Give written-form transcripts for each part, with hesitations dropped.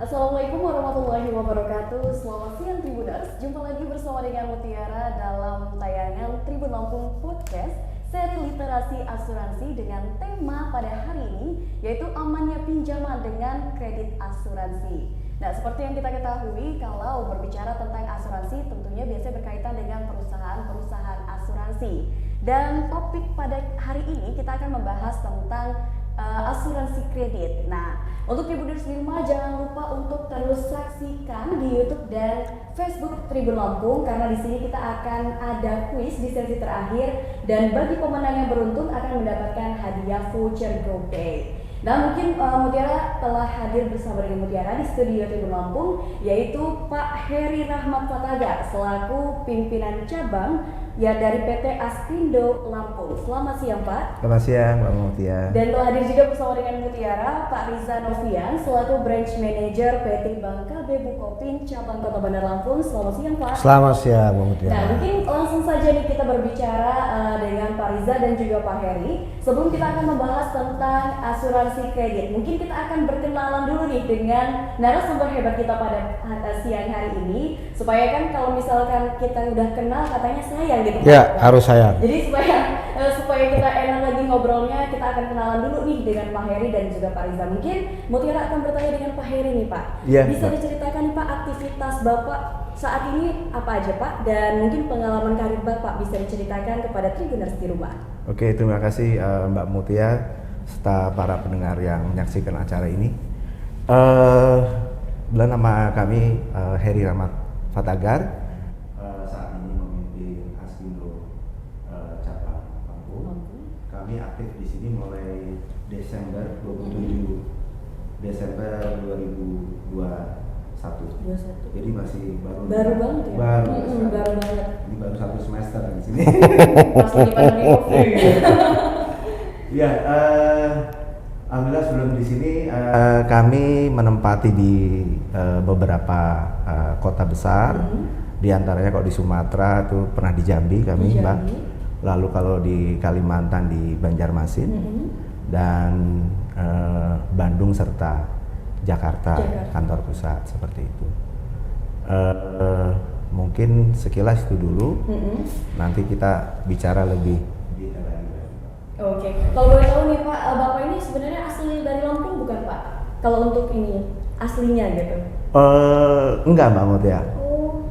Assalamualaikum warahmatullahi wabarakatuh. Selamat siang Tribuners. Jumpa lagi bersama dengan Mutiara dalam tayangan Tribun Lampung Podcast seri literasi asuransi dengan tema pada hari ini yaitu amannya pinjaman dengan kredit asuransi. Nah, seperti yang kita ketahui, kalau berbicara tentang asuransi tentunya biasanya berkaitan dengan perusahaan-perusahaan asuransi. Dan topik pada hari ini kita akan membahas tentang asuransi kredit. Nah, untuk Tribuners di rumah jangan lupa untuk terus saksikan di YouTube dan Facebook Tribun Lampung karena di sini kita akan ada kuis di sesi terakhir dan bagi pemenang yang beruntung akan mendapatkan hadiah voucher GoPay. Nah, mungkin Mutiara telah hadir bersama dengan Mutiara di studio Tribun Lampung yaitu Pak Heri Rahmat Fatagar selaku pimpinan cabang ya dari PT Askrindo Lampung. Selamat siang Pak. Selamat siang Mbak Mutiara. Dan telah hadir juga bersama dengan Mutiara Pak Riza Novian selaku Branch Manager PT Bank KB Bukopin Cabang Kota Bandar Lampung. Selamat siang Pak. Selamat siang Mbak Mutiara. Nah, mungkin langsung saja nih kita berbicara dengan Pak Riza dan juga Pak Heri. Sebelum kita akan membahas tentang asuransi kredit, mungkin kita akan berkenalan dulu nih dengan narasumber hebat kita pada siang hari ini. Supaya kan kalau misalkan kita udah kenal katanya sayang gitu. Ya, Pak. Harus sayang. Jadi supaya kita enak lagi ngobrolnya, kita akan kenalan dulu nih dengan Pak Heri dan juga Pak Riza. Mungkin Mutiara akan bertanya dengan Pak Heri nih Pak. Ya, bisa Pak. diceritakan nih Pak aktivitas Bapak saat ini apa aja Pak, dan mungkin pengalaman karir Bapak bisa diceritakan kepada Tribuners di rumah. Oke, terima kasih Mbak Mutiara serta para pendengar yang menyaksikan acara ini. Nama kami Heri Rahmat Fatagar. Saat ini memimpin Askrindo cabang Lampung. Kami aktif di sini mulai Desember 2021. Jadi masih baru banget ya. Baru banget. Ini baru 1 semester di sini. Pas lagi pandemi Covid. Ya, alhamdulillah sebelum di sini kami menempati di beberapa kota besar. Di antaranya kalau di Sumatera itu pernah di Jambi kami, Mbak. Lalu kalau di Kalimantan di Banjarmasin dan Bandung serta Jakarta kantor pusat seperti itu. Mungkin sekilas itu dulu. Nanti kita bicara lebih detail lagi. Oke, kalau boleh tahu nih Pak, Bapak ini sebenarnya asli dari Lampung bukan Pak? Kalau untuk ini aslinya gitu? Enggak Mbak Mutia.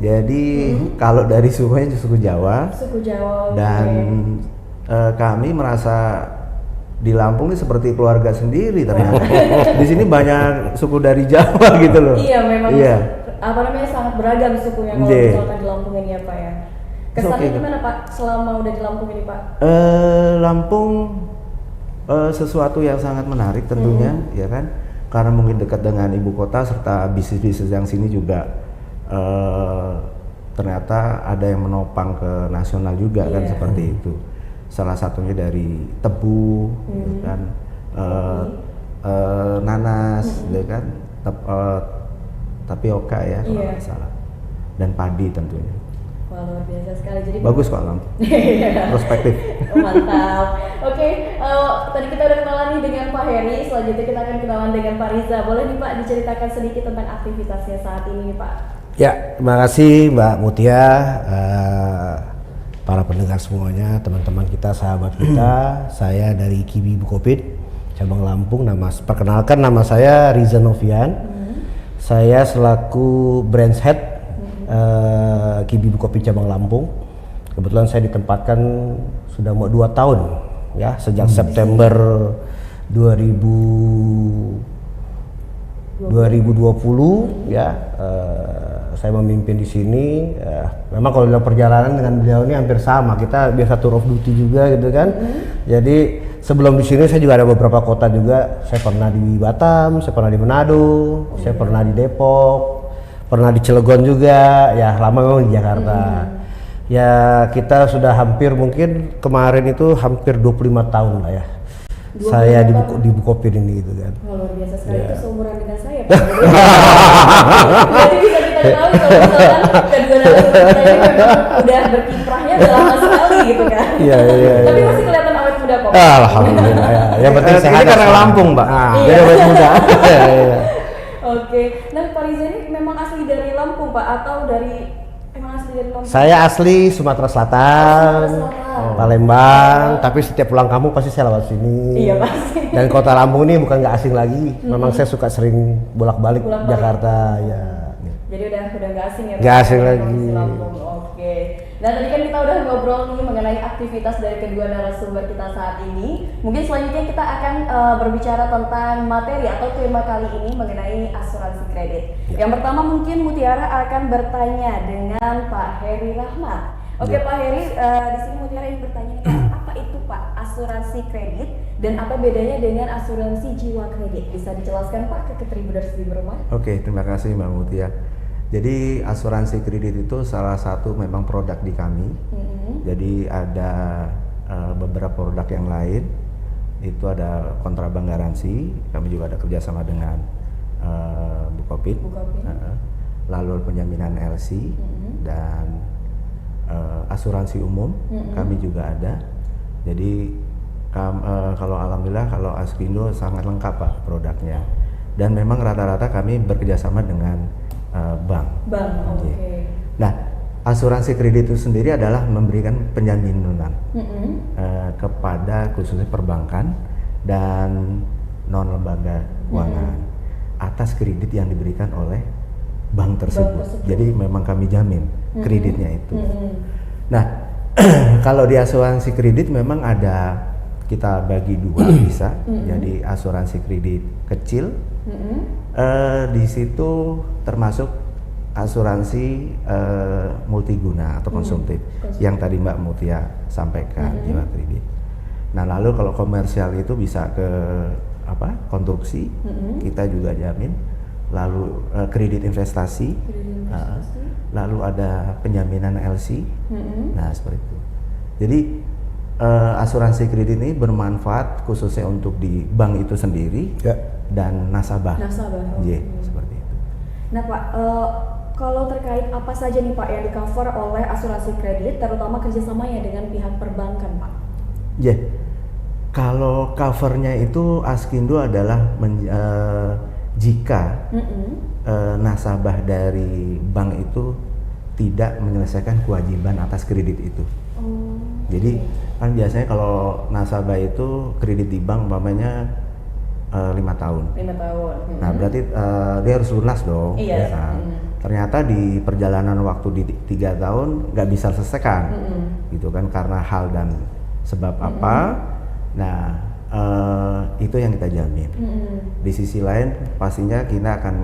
Jadi kalau dari sukunya suku Jawa. Suku Jawa. Dan kami merasa di Lampung ini seperti keluarga sendiri ternyata. Di sini banyak suku dari Jawa gitu loh. Iya memang. Iya. Apa namanya sangat beragam sukunya kalau misalkan di Lampung ini ya Pak ya. Kesannya gimana Pak selama udah di Lampung ini Pak? Lampung sesuatu yang sangat menarik tentunya ya kan. Karena mungkin dekat dengan ibu kota serta bisnis-bisnis yang sini juga ternyata ada yang menopang ke nasional juga kan seperti itu. Salah satunya dari tebu, gitu kan, nanas, gitu kan, tapioka ya kalau nggak salah, dan padi tentunya. Wah, luar biasa sekali. Jadi bagus kok Lampung. Perspektif. Mantap. Oke, tadi kita udah kenalan nih dengan Pak Heri. Selanjutnya kita akan kenalan dengan Pak Riza. Boleh nih Pak diceritakan sedikit tentang aktivitasnya saat ini nih Pak? Ya, terima kasih Mbak Mutia, para pendengar semuanya, teman-teman kita, sahabat kita. Saya dari KB Bukopin cabang Lampung. Perkenalkan nama saya Riza Novian. Saya selaku branch head KB Bukopin cabang Lampung. Kebetulan saya ditempatkan sudah mau 2 tahun ya, sejak September 2020 ya. Saya memimpin di sini. Memang kalau dalam perjalanan dengan beliau ini hampir sama. Kita biasa tour of duty juga gitu kan. Jadi sebelum di sini saya juga ada beberapa kota juga. Saya pernah di Batam, saya pernah di Manado, saya pernah di Depok, pernah di Cilegon juga. Ya lama memang di Jakarta. Ya kita sudah hampir, mungkin kemarin itu hampir 25 tahun lah ya. Saya di Bukopin ini gitu kan. Luar biasa sekali, itu seumuran dengan saya Pak. Jadi bisa kita tahu kalau misalkan kedua narasumber kita ini memang udah berkiprahnya udah lama sekali gitu kan. Iya. Tapi masih kelihatan awet muda kok. Alhamdulillah ya. Yang penting sehat. Ini karena Lampung, Mbak. Jadi awet muda. Oke, nah Pak Riza ini memang asli dari Lampung Pak atau emang asli dari Lampung? Saya asli Sumatera Selatan, Palembang, tapi setiap pulang kampung pasti saya lewat sini. Iya pasti. Dan kota Lampung ini bukan nggak asing lagi, memang saya suka sering bolak-balik Jakarta ya. Jadi udah nggak asing ya? Nggak Pak, asing dengan lagi. Provinsi Lampung. Oke. Nah tadi kan kita udah ngobrol nih mengenai aktivitas dari kedua narasumber kita saat ini. Mungkin selanjutnya kita akan berbicara tentang materi atau tema kali ini mengenai asuransi kredit. Yang pertama mungkin Mutiara akan bertanya dengan Pak Heri Rahmat. Oke Pak Heri, di sini Mutiara ingin bertanya apa itu Pak asuransi kredit dan apa bedanya dengan asuransi jiwa kredit? Bisa dijelaskan Pak ke Tribuners di rumah? Oke, terima kasih Mbak Mutia. Jadi asuransi kredit itu salah satu memang produk di kami. Jadi ada beberapa produk yang lain. Itu ada kontrabank garansi. Kami juga ada kerjasama dengan Bukopin. Lalu penjaminan LC dan asuransi umum. Kami juga ada. Jadi kalau alhamdulillah kalau Askindo sangat lengkap Pak produknya. Dan memang rata-rata kami bekerjasama dengan bank. Oke. Nah, asuransi kredit itu sendiri adalah memberikan penjaminan kepada khususnya perbankan dan non lembaga keuangan atas kredit yang diberikan oleh bank tersebut. Jadi memang kami jamin kreditnya itu. Nah, kalau di asuransi kredit memang ada kita bagi dua bisa. Jadi asuransi kredit kecil. Di situ termasuk asuransi multiguna atau konsumtif yang tadi Mbak Mutia sampaikan jiwa kredit. Nah lalu kalau komersial itu bisa ke konstruksi, kita juga jamin. Lalu kredit investasi, lalu ada penjaminan LC, nah seperti itu. Jadi asuransi kredit ini bermanfaat khususnya untuk di bank itu sendiri dan nasabah. Seperti itu. Nah Pak, kalau terkait apa saja nih Pak yang di cover oleh asuransi kredit, terutama kerjasamanya dengan pihak perbankan Pak? Kalau covernya itu Askindo adalah jika nasabah dari bank itu tidak menyelesaikan kewajiban atas kredit itu. Jadi kan biasanya kalau nasabah itu kredit di bank umpamanya 5 tahun. 5 tahun. Nah berarti dia harus lunas dong. Iya. Nah, ternyata di perjalanan waktu di 3 tahun nggak bisa selesaikan, gitu kan karena hal dan sebab apa. Nah itu yang kita jamin. Di sisi lain pastinya kita akan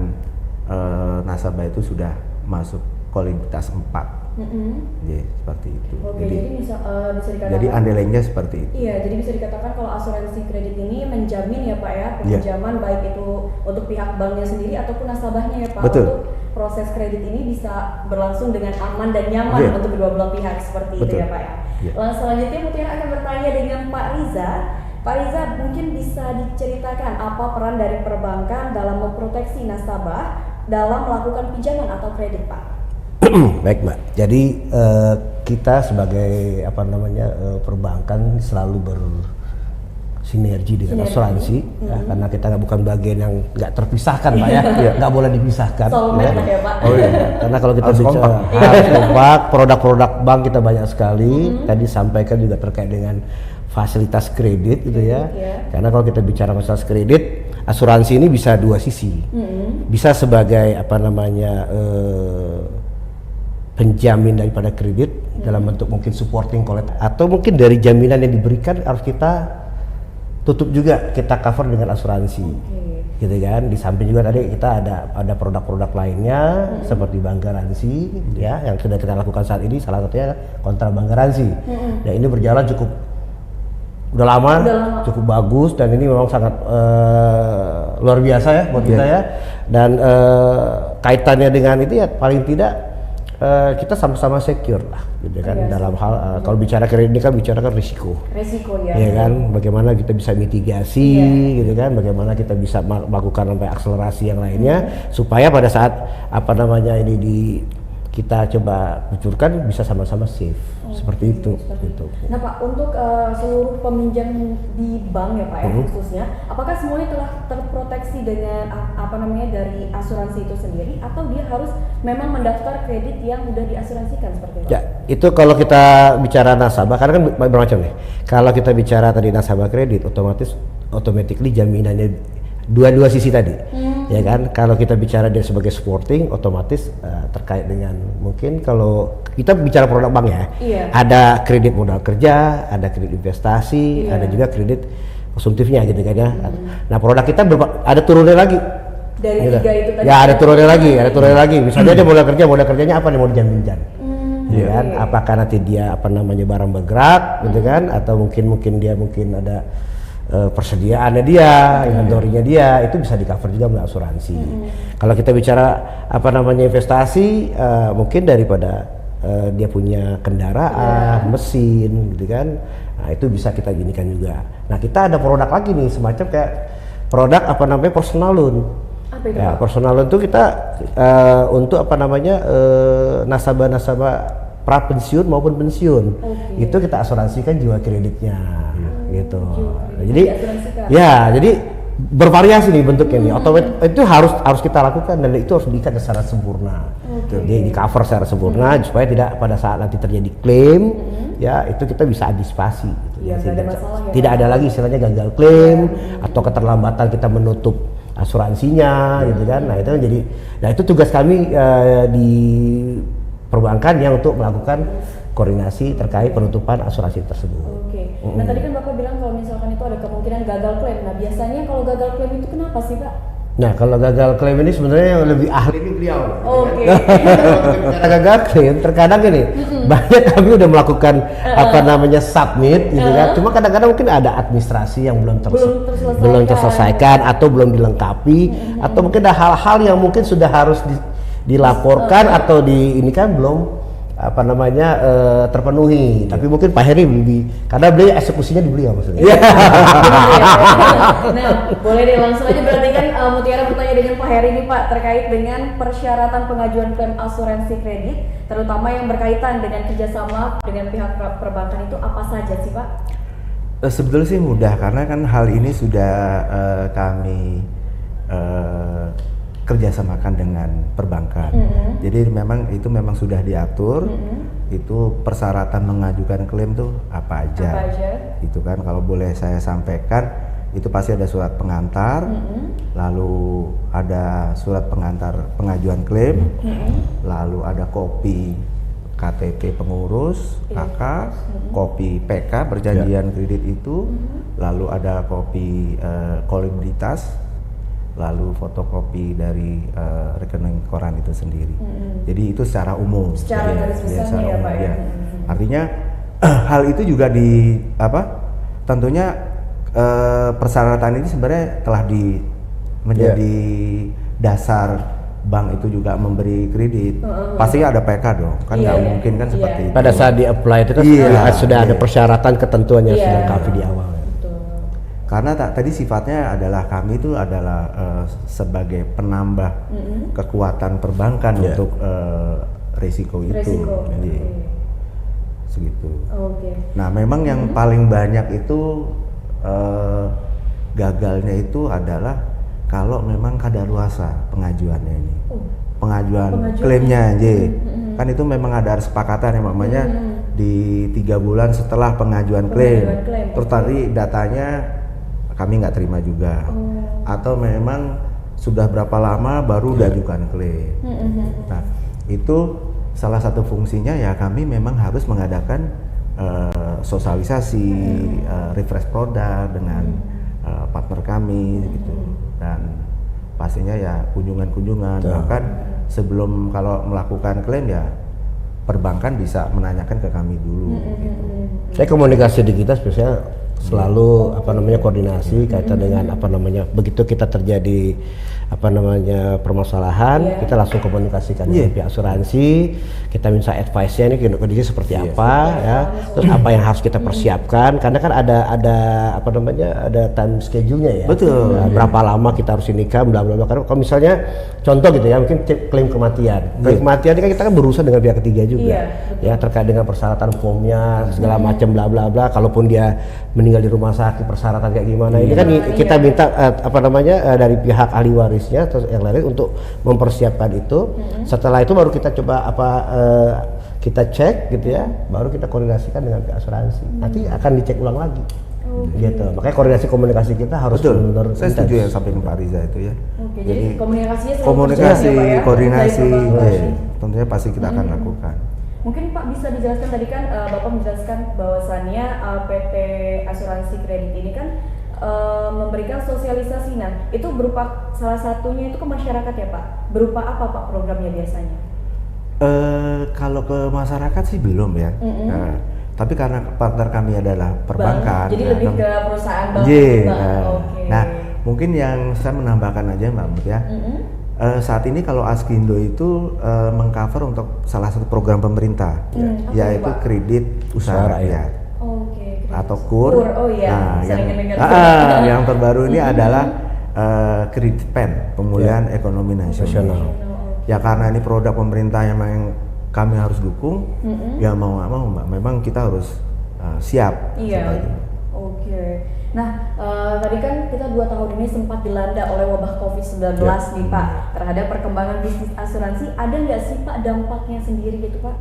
nasabah itu sudah masuk kualitas 4. Seperti itu. Jadi bisa dikatakan. Jadi andelengnya seperti itu. Iya, jadi bisa dikatakan kalau asuransi kredit ini menjamin ya Pak ya pinjaman baik itu untuk pihak banknya sendiri ataupun nasabahnya ya Pak. Betul. Untuk proses kredit ini bisa berlangsung dengan aman dan nyaman untuk kedua belah pihak seperti itu ya Pak ya. Lalu selanjutnya Mutiara akan bertanya dengan Pak Riza. Pak Riza mungkin bisa diceritakan apa peran dari perbankan dalam memproteksi nasabah dalam melakukan pinjaman atau kredit Pak? Baik Mbak, jadi kita sebagai perbankan selalu bersinergi dengan asuransi ya, karena kita bukan bagian yang nggak terpisahkan Pak ya, nggak boleh dipisahkan. Soulmate ya Pak. Karena kalau kita bicara harus kompak, produk-produk bank kita banyak sekali. Tadi sampaikan juga terkait dengan fasilitas kredit gitu ya. Karena kalau kita bicara masalah kredit, asuransi ini bisa dua sisi. Bisa sebagai penjamin daripada kredit dalam bentuk mungkin supporting collateral atau mungkin dari jaminan yang diberikan harus kita tutup juga, kita cover dengan asuransi. Gitu kan. Di samping juga tadi kita ada produk-produk lainnya seperti bank garansi ya yang sudah kita lakukan saat ini, salah satunya kontra bank garansi. Dan ini berjalan udah lama, cukup bagus dan ini memang sangat luar biasa ya buat kita ya. Dan kaitannya dengan itu ya paling tidak kita sama-sama secure lah gitu kan dalam hal kalau bicara kredit ini kan bicara kan risiko ya kan, bagaimana kita bisa mitigasi gitu kan, bagaimana kita bisa melakukan sampai akselerasi yang lainnya supaya pada saat kita coba kucurkan bisa sama-sama safe seperti itu. Gitu. Nah Pak, untuk seluruh peminjam di bank ya Pak ya khususnya, apakah semuanya telah terproteksi dengan dari asuransi itu sendiri, atau dia harus memang mendaftar kredit yang udah diasuransikan seperti itu? Ya, itu kalau kita bicara nasabah, karena kan bermacam nih. Kalau kita bicara tadi nasabah kredit, automatically jaminannya dua sisi tadi, ya kan. Kalau kita bicara dia sebagai supporting, otomatis terkait dengan mungkin kalau kita bicara produk bank ya, ada kredit modal kerja, ada kredit investasi, ada juga kredit konsumtifnya gitu kan ya. Nah produk kita ada turunnya lagi. Dari gitu. 3 itu tadi. Ya ada turunnya lagi, Misalnya dia modal kerjanya apa nih, mau dijaminkan. Ya kan, apakah nanti dia barang bergerak gitu kan, atau mungkin dia ada persediaannya dia, inventory-nya dia, itu bisa di cover juga melalui asuransi. Kalau kita bicara investasi, mungkin daripada dia punya kendaraan, mesin gitu kan, nah itu bisa kita ginikan juga. Nah kita ada produk lagi nih, semacam kayak produk personal loan. Apa itu? Ya, personal loan itu kita untuk nasabah-nasabah pra pensiun maupun pensiun, itu kita asuransikan jiwa kreditnya, gitu. Jadi bervariasi nih bentuknya nih. Itu harus kita lakukan, dan itu harus diikat secara sempurna. Jadi di cover secara sempurna supaya tidak pada saat nanti terjadi klaim, ya itu kita bisa antisipasi. Gitu. Tidak ada lagi istilahnya gagal klaim atau keterlambatan kita menutup asuransinya, gitu kan. Nah itu tugas kami di perbankan yang untuk melakukan koordinasi terkait penutupan asuransi tersebut. Nah tadi kan Bapak bilang kalau misalkan itu ada kemungkinan gagal klaim. Nah biasanya kalau gagal klaim itu kenapa sih Pak? Nah kalau gagal klaim ini sebenarnya yang lebih ahli ini beliau. Kalau gagal klaim terkadang ini banyak kami udah melakukan submit gitu kan. Cuma kadang-kadang mungkin ada administrasi yang belum terselesaikan atau belum dilengkapi, atau mungkin ada hal-hal yang mungkin sudah harus dilaporkan atau ini kan belum terpenuhi. Tapi mungkin Pak Heri karena beliau eksekusinya di beliau maksudnya. Nah, boleh deh langsung aja berarti kan Mutiara bertanya dengan Pak Heri nih Pak terkait dengan persyaratan pengajuan klaim asuransi kredit, terutama yang berkaitan dengan kerjasama dengan pihak perbankan itu apa saja sih Pak? Sebetulnya sih mudah, karena kan hal ini sudah kami kerjasamakan dengan perbankan. Jadi memang sudah diatur. Itu persyaratan mengajukan klaim tuh apa aja. Itu kan kalau boleh saya sampaikan, itu pasti ada surat pengantar, lalu ada surat pengantar pengajuan klaim, lalu ada kopi KTP pengurus KK, kopi PK perjanjian kredit itu, lalu ada kopi kolibritas, lalu fotokopi dari rekening koran itu sendiri. Jadi itu secara umum. Secara garis besarnya ya Pak ya. Artinya hal itu juga tentunya persyaratan ini sebenarnya telah menjadi dasar bank itu juga memberi kredit. Pastinya ada PK dong, kan nggak mungkin kan seperti itu. Pada saat di-apply itu kan sudah ada persyaratan ketentuannya sudah lengkap di awal. Karena tadi sifatnya adalah kami itu adalah sebagai penambah kekuatan perbankan untuk risiko itu. Jadi segitu. Nah, memang yang paling banyak itu gagalnya itu adalah kalau memang kadaluarsa pengajuannya ini. Pengajuan klaimnya aja. Kan itu memang ada kesepakatan yang namanya di 3 bulan setelah pengajuan klaim. Terus tadi datanya kami nggak terima juga, atau memang sudah berapa lama baru diajukan klaim. Nah itu salah satu fungsinya ya, kami memang harus mengadakan sosialisasi, refresh produk dengan partner kami gitu, dan pastinya ya kunjungan-kunjungan. Bahkan sebelum kalau melakukan klaim ya perbankan bisa menanyakan ke kami dulu. Gitu. Saya komunikasi di kita spesial selalu koordinasi kaitan dengan begitu kita terjadi apa namanya permasalahan, kita langsung komunikasikan dengan pihak asuransi, kita minta advice-nya ini kondisi seperti apa ya, terus apa yang harus kita persiapkan, karena kan ada apa namanya ada time schedule-nya ya. Betul. Nah, berapa lama kita harus nikah, bla bla bla. Karena kalau misalnya contoh gitu ya, mungkin klaim kematian. Klaim kematian ini kan kita kan berurusan dengan pihak ketiga juga. Ya terkait dengan persyaratan formnya segala macam bla bla bla. Kalaupun dia meninggal di rumah sakit, persyaratan kayak gimana. Ini kan kita minta apa namanya dari pihak ahli warisnya atau yang lain untuk mempersiapkan itu. Setelah itu baru kita coba kita cek gitu ya, baru kita koordinasikan dengan pihak asuransi. Nanti akan dicek ulang lagi. Gitu. Makanya komunikasi kita harus benar-benar. Saya setuju yang sampaikan Pak Riza itu ya. Jadi komunikasinya selalu komunikasi, berjalan ya, Pak, ya? koordinasi, Baik, tentunya pasti kita akan lakukan. Mungkin Pak bisa dijelaskan tadi kan Bapak menjelaskan bahwasannya PT Asuransi Kredit ini kan memberikan sosialisasi. Nah, itu berupa salah satunya itu ke masyarakat ya Pak. Berupa apa Pak programnya biasanya? Kalau ke masyarakat sih belum ya. Tapi karena partner kami adalah perbankan. Jadi lebih ke perusahaan bank. Nah, mungkin yang saya menambahkan aja Mbak Mut ya. Saat ini kalau Askindo itu mengcover untuk salah satu program pemerintah, yaitu kredit usaha rakyat. Atau KUR. Nah, yang terbaru ini adalah kredit PEN, pemulihan ekonomi nasional. Ya karena ini produk pemerintah yang kami harus dukung, ya mau nggak mau Mbak, memang kita harus siap. Nah, tadi kan kita 2 tahun ini sempat dilanda oleh wabah COVID-19 nih Pak, terhadap perkembangan bisnis asuransi. Ada nggak sih Pak dampaknya sendiri gitu Pak?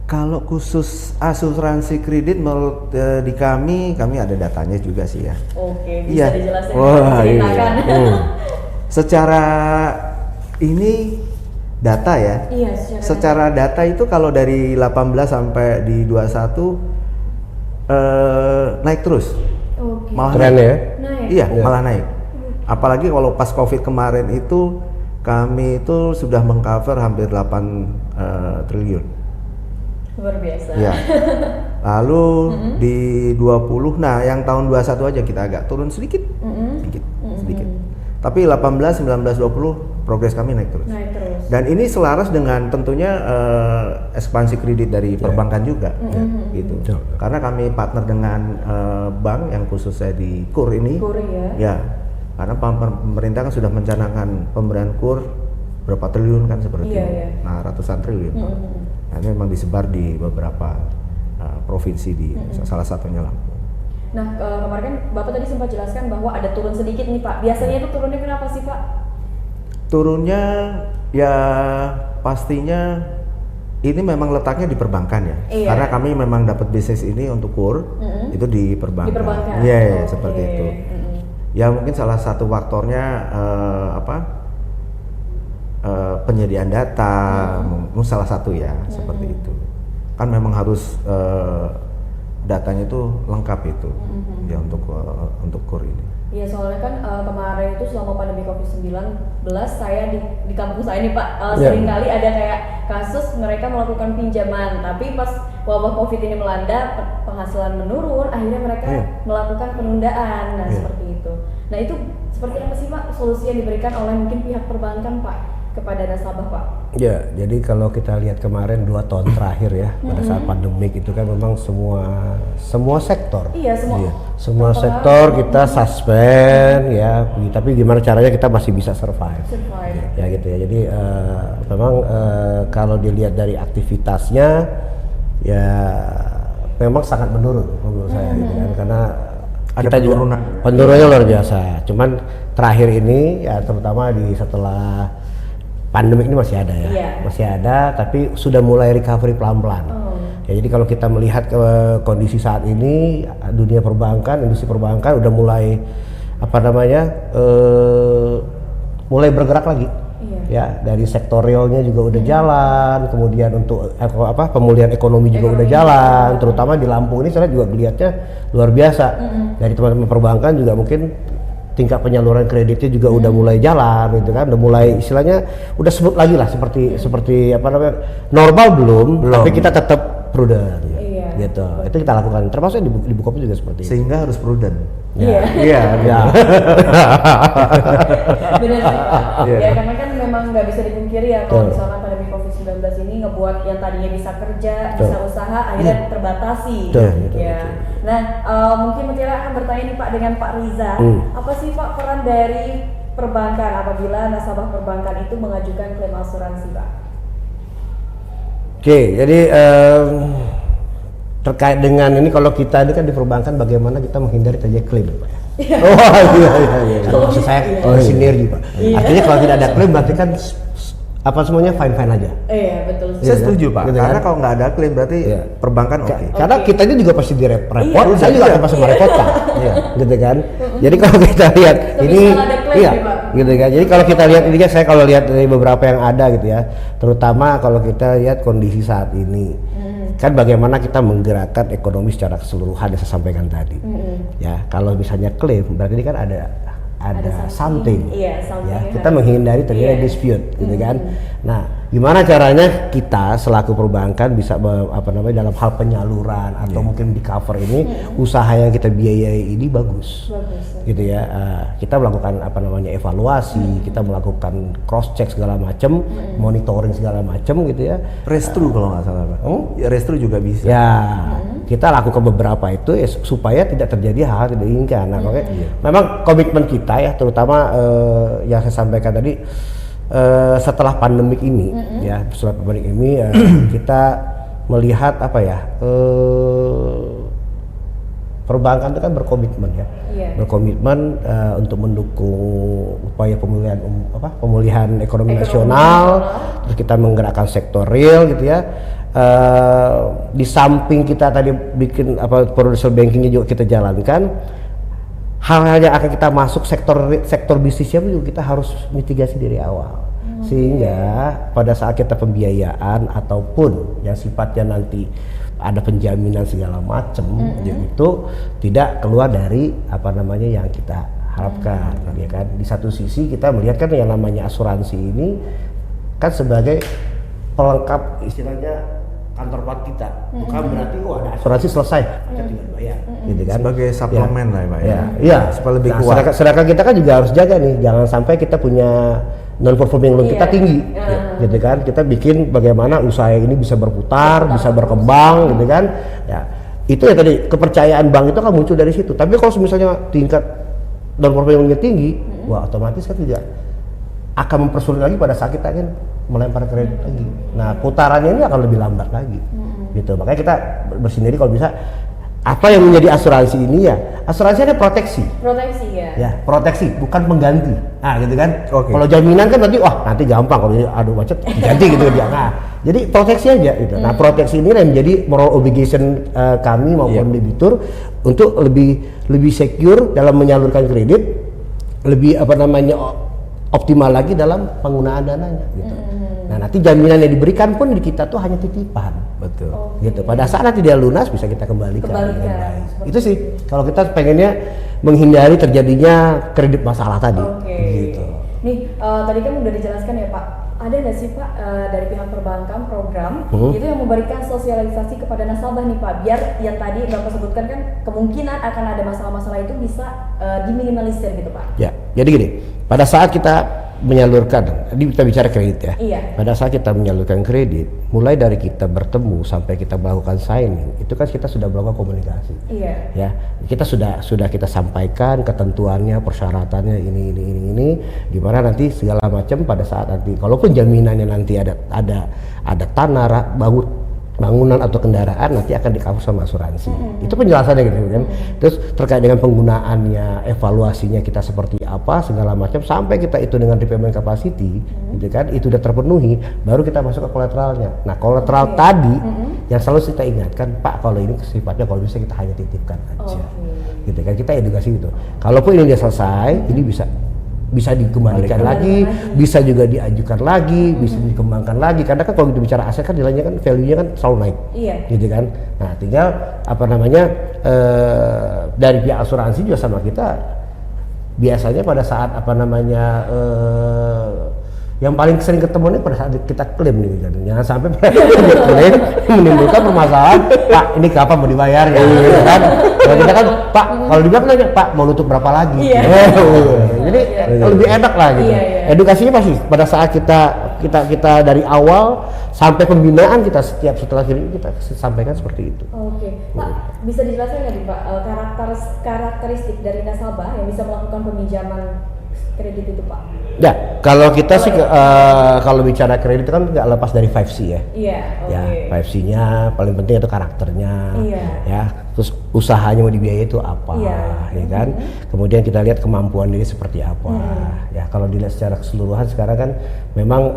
Kalau khusus asuransi kredit menurut di kami ada datanya juga sih ya. Bisa dijelaskan, ceritakan. Secara ini data ya. Secara data itu kalau dari 18 sampai di 21 naik terus. Malah keren naik. ya? Iya, malah naik. Apalagi kalau pas Covid kemarin itu kami itu sudah mengcover hampir 8 triliun. Luar biasa. Ya. Lalu di 20, nah yang tahun 21 aja kita agak turun sedikit. Sedikit. Tapi 18, 19, 20 progres kami naik terus. Dan ini selaras dengan tentunya ekspansi kredit dari perbankan juga, gitu. Karena kami partner dengan bank yang khususnya di KUR ini. Ya, karena pemerintah kan sudah mencanangkan pemberian KUR berapa triliun kan seperti itu. Nah, ratusan triliun. Nah, ini memang disebar di beberapa provinsi di salah satunya Lampung. Nah, kemarin kan Bapak tadi sempat jelaskan bahwa ada turun sedikit nih Pak. Biasanya itu turunnya kenapa sih Pak? Turunnya ya pastinya ini memang letaknya di perbankan ya. Karena kami memang dapat bisnis ini untuk KUR itu di perbankan. Iya, seperti itu. Ya mungkin salah satu faktornya penyediaan data, mungkin salah satu ya seperti itu. Kan memang harus datanya itu lengkap itu ya untuk KUR ini. Iya, soalnya kan kemarin itu selama pandemi COVID-19 saya di kampus saya nih Pak sering kali ada kayak kasus mereka melakukan pinjaman, tapi pas wabah COVID ini melanda penghasilan menurun, akhirnya mereka melakukan penundaan. Nah, seperti itu. Nah, itu seperti apa sih Pak solusi yang diberikan oleh mungkin pihak perbankan Pak kepada nasabah Pak? Ya, jadi kalau kita lihat kemarin 2 tahun terakhir ya, pada saat pandemik itu kan memang semua sektor. Semua sektor kita suspend ya, tapi gimana caranya kita masih bisa survive. Ya gitu ya. Jadi memang kalau dilihat dari aktivitasnya ya memang sangat menurun menurut saya gitu kan, karena ada kita juga penurunannya luar biasa. Cuman terakhir ini ya terutama di setelah pandemik ini masih ada ya, masih ada, tapi sudah mulai recovery pelan-pelan. Ya, jadi kalau kita melihat kondisi saat ini, dunia perbankan, industri perbankan udah mulai mulai bergerak lagi. Ya, dari sektor realnya juga udah jalan, kemudian untuk pemulihan ekonomi juga udah jalan, terutama di Lampung ini saya juga melihatnya luar biasa. Dari teman-teman perbankan juga mungkin tingkat penyaluran kreditnya juga udah mulai jalan gitu kan, udah mulai istilahnya udah sebut lagi lah seperti normal belum, tapi kita tetap prudent gitu. Itu kita lakukan termasuk di Bukopin juga seperti sehingga itu. harus prudent. Iya. Iya. Ya. Benar sih Pak. Iya. Ya karena kan memang nggak bisa dipungkiri ya kalau Betul. misalkan pandemi COVID-19 ini ngebuat yang tadinya bisa kerja, Betul. bisa usaha akhirnya terbatasi. Betul, betul, Ya. betul. Nah, mungkin Mutiara akan bertanya nih Pak dengan Pak Riza, apa sih Pak peran dari perbankan apabila nasabah perbankan itu mengajukan klaim asuransi Pak? Oke, jadi terkait dengan ini kalau kita ini kan di perbankan bagaimana kita menghindari terjadi klaim, Pak ya? Oh iya. Maksud saya sinergi, Pak. Iya. Artinya kalau tidak ada klaim berarti kan apa semuanya fine aja. Iya betul. Saya setuju Pak, Gitu kan? karena kalau nggak ada klaim berarti Iya. perbankan oke. Karena kita ini juga pasti direpot, Iya, saya juga iya. akan pasti merepotkan, gitu kan. Jadi kalau kita lihat Tapi ini, salah ada klaim iya, nih, Pak. gitu kan. Jadi kalau kita lihat ini kan saya kalau lihat dari beberapa yang ada gitu ya, terutama kalau kita lihat kondisi saat ini, kan bagaimana kita menggerakkan ekonomi secara keseluruhan yang saya sampaikan tadi. Ya, kalau misalnya klaim berarti ini kan ada something. Iya, something Ya, yang kita harus- menghindari terjadi Iya. dispute, gitu kan. Nah, gimana caranya kita selaku perbankan bisa dalam hal penyaluran atau mungkin di cover ini usaha yang kita biayai ini bagus, gitu ya. Kita melakukan evaluasi, kita melakukan cross check segala macam, monitoring segala macam, gitu ya. Restru kalau nggak salah Pak. Ya, restru juga bisa. Ya, kita lakukan beberapa itu ya, supaya tidak terjadi hal-hal tidak diinginkan. Nah, makanya memang komitmen kita ya, terutama yang saya sampaikan tadi setelah pandemik ini, ya setelah pandemik ini kita melihat perbankan itu kan berkomitmen ya, berkomitmen untuk mendukung upaya pemulihan ekonomi nasional, terus kita menggerakkan sektor real gitu ya. Di samping kita tadi bikin producer bankingnya juga kita jalankan, hal-hal yang akan kita masuk sektor bisnisnya pun juga kita harus mitigasi dari awal, sehingga pada saat kita pembiayaan ataupun yang sifatnya nanti ada penjaminan segala macam, itu tidak keluar dari yang kita harapkan, ya kan. Di satu sisi kita melihat kan yang namanya asuransi ini kan sebagai pelengkap istilahnya kantor plat kita, bukan berarti ada asuransi selesai kita tinggal bayar, gitu kan. Sebagai suplemen lah Pak ya. Iya. Supaya lebih kuat. Sedangkan kita kan juga harus jaga nih, jangan sampai kita punya non performing loan kita tinggi, gitu kan. Kita bikin bagaimana usaha ini bisa berputar, bisa berkembang, gitu kan. Ya, itu ya tadi kepercayaan bank itu kan muncul dari situ. Tapi kalau misalnya tingkat non performing loan-nya tinggi, wah otomatis kan tidak akan mempersulit lagi pada saat kita kan melempar kredit lagi. Nah, putarannya ini akan lebih lambat lagi, gitu. Makanya kita bersendiri kalau bisa. Apa yang menjadi asuransi ini ya? Asuransi ada proteksi. Proteksi ya. Ya, proteksi bukan pengganti. Nah, gitu kan. Oke. Kalau jaminan kan nanti gampang kalau ini aduh macet diganti gitu dia. Nah, jadi proteksi aja gitu. Nah, proteksi ini yang menjadi moral obligation kami maupun debitur untuk lebih secure dalam menyalurkan kredit, lebih optimal lagi dalam penggunaan dananya gitu. Nah, nanti jaminan yang diberikan pun di kita tuh hanya titipan. Betul. Gitu. Pada saat nanti dia lunas bisa kita kembalikan. dengan baik. Itu sih kalau kita pengennya menghindari terjadinya kredit masalah tadi. Gitu. Nih tadi kan udah dijelaskan ya Pak. Ada nggak sih Pak dari pihak perbankan program itu yang memberikan sosialisasi kepada nasabah nih Pak, biar yang tadi Bapak sebutkan kan kemungkinan akan ada masalah-masalah itu bisa diminimalisir gitu Pak? Ya, jadi gini, pada saat kita menyalurkan, ini kita bicara kredit ya. Iya. Pada saat kita menyalurkan kredit, mulai dari kita bertemu sampai kita melakukan signing, itu kan kita sudah melakukan komunikasi. Iya. Ya, kita sudah kita sampaikan ketentuannya, persyaratannya ini, gimana nanti segala macam pada saat nanti, kalaupun jaminannya nanti ada tanah, bangunan atau kendaraan nanti akan di-cover sama asuransi. Itu penjelasannya gitu kan. Terus terkait dengan penggunaannya, evaluasinya kita seperti apa segala macam sampai kita itu dengan repayment capacity, gitu kan. Itu udah terpenuhi, baru kita masuk ke kolateralnya. Nah, kolateral tadi yang selalu kita ingatkan, Pak, kalau ini sifatnya kalau bisa kita hanya titipkan aja. Gitu kan, kita edukasi gitu. Kalaupun ini dia selesai, ini bisa dikembalikan lagi, bisa juga diajukan lagi, bisa dikembangkan lagi. Karena kan kalau kita bicara aset kan nilainya kan value-nya kan selalu naik, gitu kan. Nah, tinggal dari pihak asuransi juga sama kita. Biasanya pada saat Yang paling sering ketemu nih pada saat kita klaim nih kan. Jangan sampai dia klaim menimbulkan permasalahan, Pak ini kapan mau dibayar ya, gitu kan? Kalau kita kan, Pak kalau dibilang nanya, Pak mau nutup berapa lagi? Jadi lebih enak lah gitu. Edukasinya pasti pada saat kita dari awal sampai pembinaan kita setiap setelah ini kita sampaikan seperti itu. Oke, Pak bisa dijelaskan nggak nih Pak karakteristik dari nasabah yang bisa melakukan peminjaman kredit itu Pak? Ya, kalau kita sih kalau bicara kredit kan nggak lepas dari 5C ya. Iya, oke. Ya, 5C-nya paling penting itu karakternya. Iya. Ya, terus usahanya mau dibiayai itu apa, ya kan? Kemudian kita lihat kemampuan diri seperti apa. Ya, kalau dilihat secara keseluruhan sekarang kan memang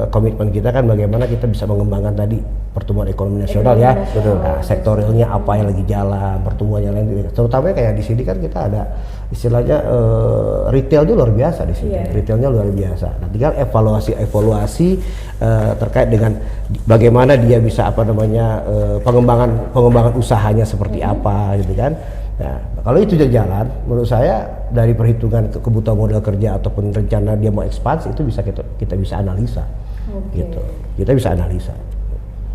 komitmen kita kan bagaimana kita bisa mengembangkan tadi pertumbuhan ekonomi nasional ya. Betul. Nah, sektor realnya apa yang lagi jalan, pertumbuhannya lain. Terutama kayak di sini kan kita ada istilahnya retailnya luar biasa di sini. Retailnya luar biasa. Nah, tinggal evaluasi terkait dengan bagaimana dia bisa pengembangan usahanya seperti apa gitu kan. Nah, kalau itu jalan, menurut saya dari perhitungan kebutuhan modal kerja ataupun rencana dia mau ekspansi itu bisa kita bisa analisa. Gitu. Kita bisa analisa.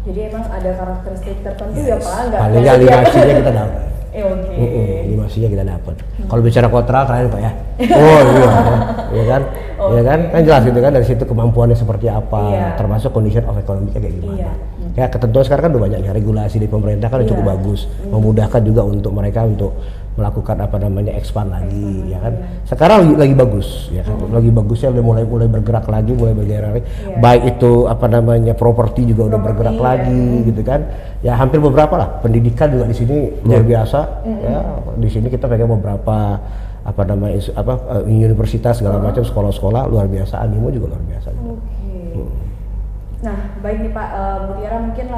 Jadi emang ada karakteristik tertentu ya Pak? Paling nggak 5C-nya kita dapat. Oke. 5C-nya kita dapat. Kalau bicara kontrak kalian Pak ya. Oh iya kan? Iya kan? Kan jelas gitu kan dari situ kemampuannya seperti apa, termasuk condition of economy-nya kayak gimana. Ya ketentuan sekarang kan udah banyak ya, regulasi dari pemerintah kan cukup bagus, memudahkan juga untuk mereka untuk melakukan expand lagi ya kan. Sekarang lagi bagus ya kan. Lagi bagusnya mulai bergerak lagi, mulai bergerak lagi. Baik itu properti juga udah bergerak lagi gitu kan. Ya hampir beberapa lah. Pendidikan juga di sini luar biasa ya. Di sini kita pegang beberapa universitas segala macam, sekolah-sekolah luar biasa, animo juga luar biasa. Nah, baik nih Pak Mutiara, mungkin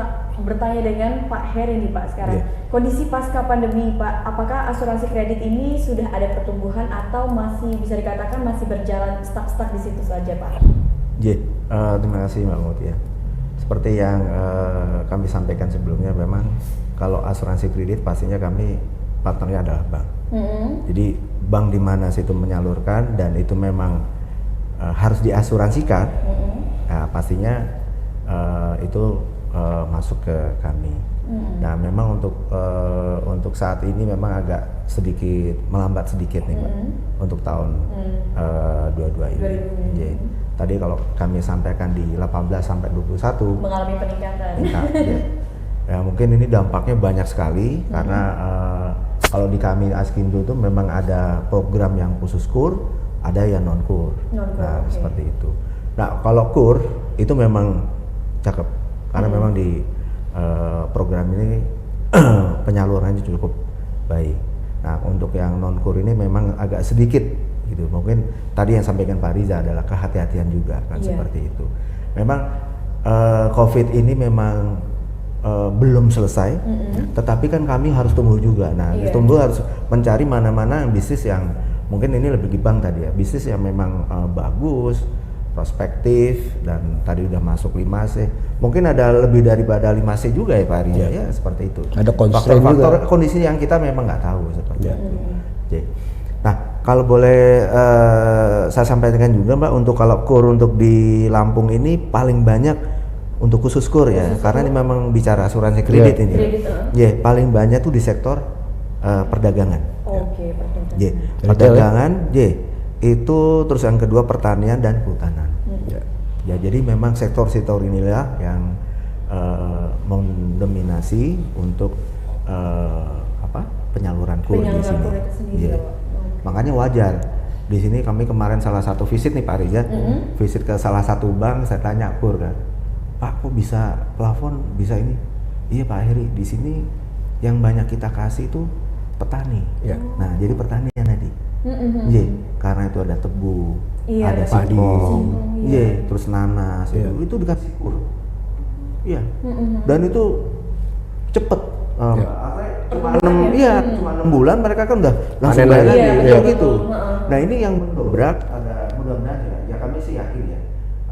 bertanya dengan Pak Heri nih Pak sekarang. Kondisi pasca pandemi Pak, apakah asuransi kredit ini sudah ada pertumbuhan atau masih bisa dikatakan masih berjalan stuck di situ saja Pak? Terima kasih Mbak Mutia. Seperti yang kami sampaikan sebelumnya, memang kalau asuransi kredit pastinya kami partnernya adalah bank. Jadi bank di mana situ menyalurkan dan itu memang harus diasuransikan, pastinya itu masuk ke kami. Nah, memang untuk saat ini memang agak sedikit melambat sedikit nih Mbak untuk tahun 22 ini. Jadi, tadi kalau kami sampaikan di 18 sampai 21 mengalami peningkatan. Ya mungkin ini dampaknya banyak sekali karena kalau di kami Askindo itu memang ada program yang khusus KUR, ada yang non KUR. Nah, seperti itu. Nah, kalau KUR itu memang cakep karena memang di program ini penyalurannya cukup baik. Nah, untuk yang non KUR ini memang agak sedikit gitu. Mungkin tadi yang sampaikan Pak Riza adalah kehati-hatian juga kan seperti itu. Memang COVID ini memang belum selesai, tetapi kan kami harus tumbuh juga. Nah, tumbuh harus mencari mana-mana bisnis yang mungkin ini lebih di bank tadi ya, bisnis yang memang bagus, prospektif, dan tadi udah masuk 5C. Mungkin ada lebih daripada 5C juga ya Pak Riza ya, seperti itu. Ada faktor-faktor kondisi yang kita memang nggak tahu seperti itu. Jadi, nah kalau boleh saya sampaikan juga Mbak, untuk kalau KUR untuk di Lampung ini paling banyak untuk khusus KUR ya, karena ini memang bicara asuransi kredit ini. Paling banyak tuh di sektor perdagangan. Perdagangan, itu terus yang kedua pertanian dan kehutanan. Ya, jadi memang sektor-sektor inilah yang mendominasi untuk penyaluran KUR di sini. Makanya wajar. Di sini kami kemarin salah satu visit nih Pak Riza, visit ke salah satu bank, saya tanya KUR kan, Pak kok bisa plafon bisa ini? Iya Pak Heri, di sini yang banyak kita kasih itu petani. Nah, jadi pertanian tadi. Karena itu ada tebu, ada singkong, terus nanas, itu dikasih KUR. Dan itu cepet. Cuma 6 bulan mereka kan udah langsung bayar gitu. Nah, ini yang mendobrak, ada mudah-mudahan ya kami sih yakin ya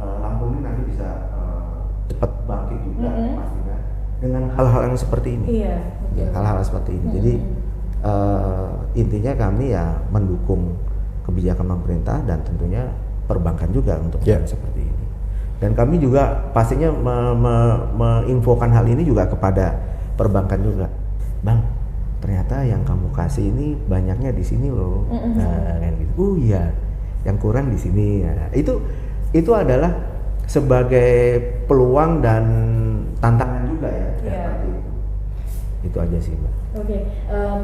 Lampung ini nanti bisa cepat bangkit juga pastinya dengan hal-hal yang seperti ini. Hal-hal seperti ini. Jadi intinya kami ya mendukung kebijakan pemerintah dan tentunya perbankan juga untuk yang seperti ini. Dan kami juga pastinya menginfokan hal ini juga kepada perbankan juga. Bang, ternyata yang kamu kasih ini banyaknya di sini loh. Nah, kan gitu. Oh iya, yang kurang di sini. Nah, itu adalah sebagai peluang dan tantangan juga ya. Seperti itu. Itu aja sih, Mbak. Oke,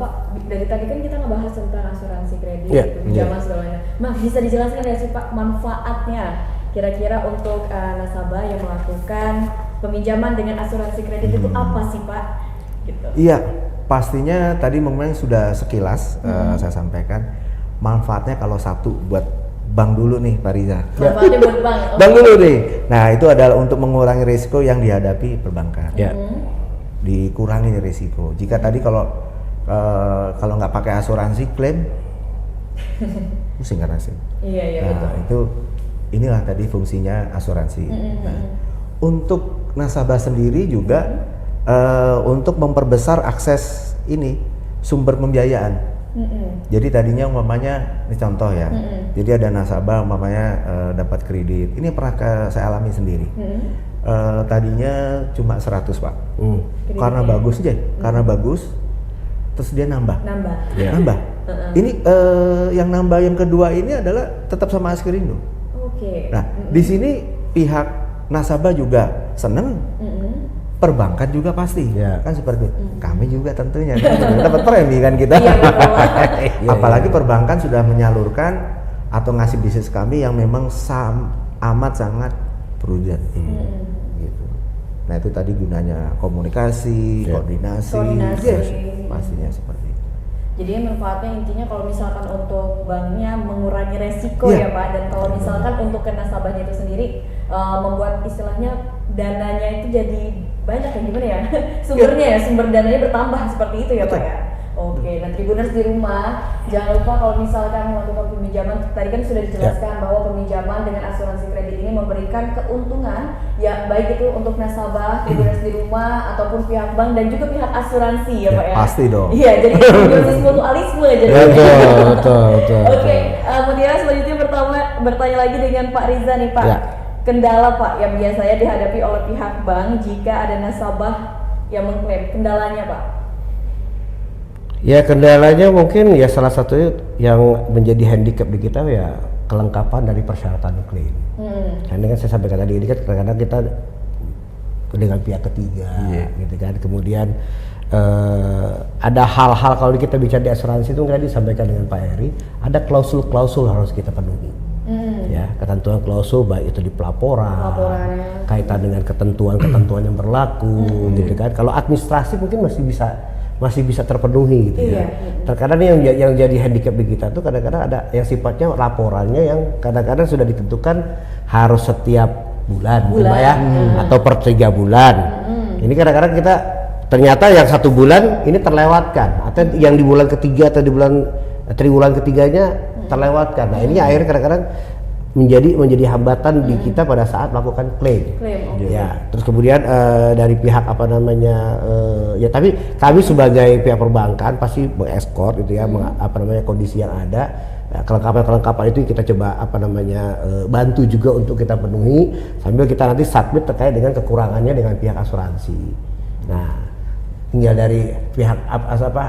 Pak, dari tadi kan kita ngebahas tentang asuransi kredit, Yeah, pinjaman segalanya. Mas, bisa dijelaskan nggak sih Pak manfaatnya kira-kira untuk nasabah yang melakukan peminjaman dengan asuransi kredit itu apa sih Pak? Gitu. Iya, pastinya tadi memang sudah sekilas saya sampaikan manfaatnya kalau satu buat bank dulu nih Pak Riza. Manfaatnya buat bank. Bank dulu nih. Nah itu adalah untuk mengurangi risiko yang dihadapi perbankan. Ya. Dikurangi risiko. Jika tadi kalau nggak pakai asuransi klaim, pusing kan nasib. Iya Nah betul. itu inilah tadi fungsinya asuransi. Nah, untuk nasabah sendiri juga untuk memperbesar akses ini sumber pembiayaan. Jadi tadinya umpamanya ini contoh ya. Jadi ada nasabah umpamanya dapat kredit. Ini pernah saya alami sendiri. Tadinya cuma 100 Pak. Karena bagus aja, karena bagus. Terus dia nambah. Nambah. Ini yang nambah yang kedua ini adalah tetap sama Askrindo. Oke. Nah, di sini pihak nasabah juga seneng, perbankan juga pasti, kan seperti itu. Kami juga tentunya kan dapat premi kan kita. Iya, Apalagi perbankan sudah menyalurkan atau ngasih bisnis kami yang memang amat sangat prudent. Gitu. Nah itu tadi gunanya komunikasi, koordinasi. Yes, pastinya seperti itu. Jadi manfaatnya intinya kalau misalkan untuk banknya mengurangi resiko ya Pak, dan kalau misalkan untuk ke nasabahnya itu sendiri membuat istilahnya dananya itu jadi banyak ya, gimana ya sumbernya ya, sumber dananya bertambah seperti itu ya Pak ya. Oke, nah Tribuners di rumah jangan lupa kalau misalkan melakukan peminjaman, tadi kan sudah dijelaskan bahwa peminjaman dengan asuransi kredit ini memberikan keuntungan ya, baik itu untuk nasabah, Tribuners di rumah ataupun pihak bank dan juga pihak asuransi ya Pak ya. Pasti dong. Iya, jadi simbiosis mutualisme jadi. Betul. Oke, Mutiara selanjutnya bertanya lagi dengan Pak Riza nih Pak. Ya. Kendala Pak yang biasanya dihadapi oleh pihak bank jika ada nasabah yang mengklaim, kendalanya Pak? Ya kendalanya mungkin ya salah satu yang menjadi handicap di kita ya kelengkapan dari persyaratan klaim. Karena kan saya sampaikan tadi ini kan kadang-kadang kita dengan pihak ketiga, gitu kan. Kemudian ada hal-hal kalau kita bicara di asuransi itu nggak disampaikan dengan Pak Heri, ada klausul-klausul harus kita penuhi. Ya, ketentuan klausul baik itu di pelaporan, kaitan dengan ketentuan yang berlaku, gitu kan. Kalau administrasi mungkin masih bisa terpenuhi gitu ya. Terkadang yang jadi handicap di kita tuh kadang-kadang ada yang sifatnya laporannya yang kadang-kadang sudah ditentukan harus setiap bulan. Ya, atau per 3 bulan. Ini kadang-kadang kita ternyata yang 1 bulan ini terlewatkan, atau yang di bulan ketiga atau di triwulan ketiganya terlewatkan. Nah ini akhirnya kadang-kadang menjadi hambatan di kita pada saat melakukan klaim. Ya, terus kemudian dari pihak ya tapi kami sebagai pihak perbankan pasti mengeskort itu ya, kondisi yang ada, kelengkapan itu kita coba bantu juga untuk kita penuhi sambil kita nanti submit terkait dengan kekurangannya dengan pihak asuransi. Nah, tinggal dari pihak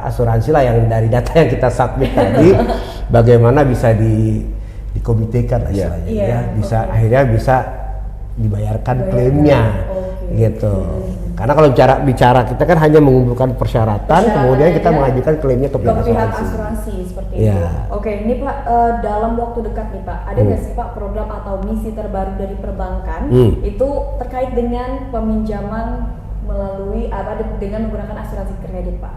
asuransi lah yang dari data yang kita submit tadi bagaimana bisa dikomitekan istilahnya ya, akhirnya bisa dibayarkan klaimnya gitu. Karena kalau bicara kita kan hanya mengumpulkan persyaratan kemudian kita mengajukan klaimnya ke pihak asuransi seperti itu. Oke, ini Pak dalam waktu dekat nih Pak, ada nggak sih Pak program atau misi terbaru dari perbankan itu terkait dengan peminjaman melalui dengan menggunakan asuransi kredit Pak?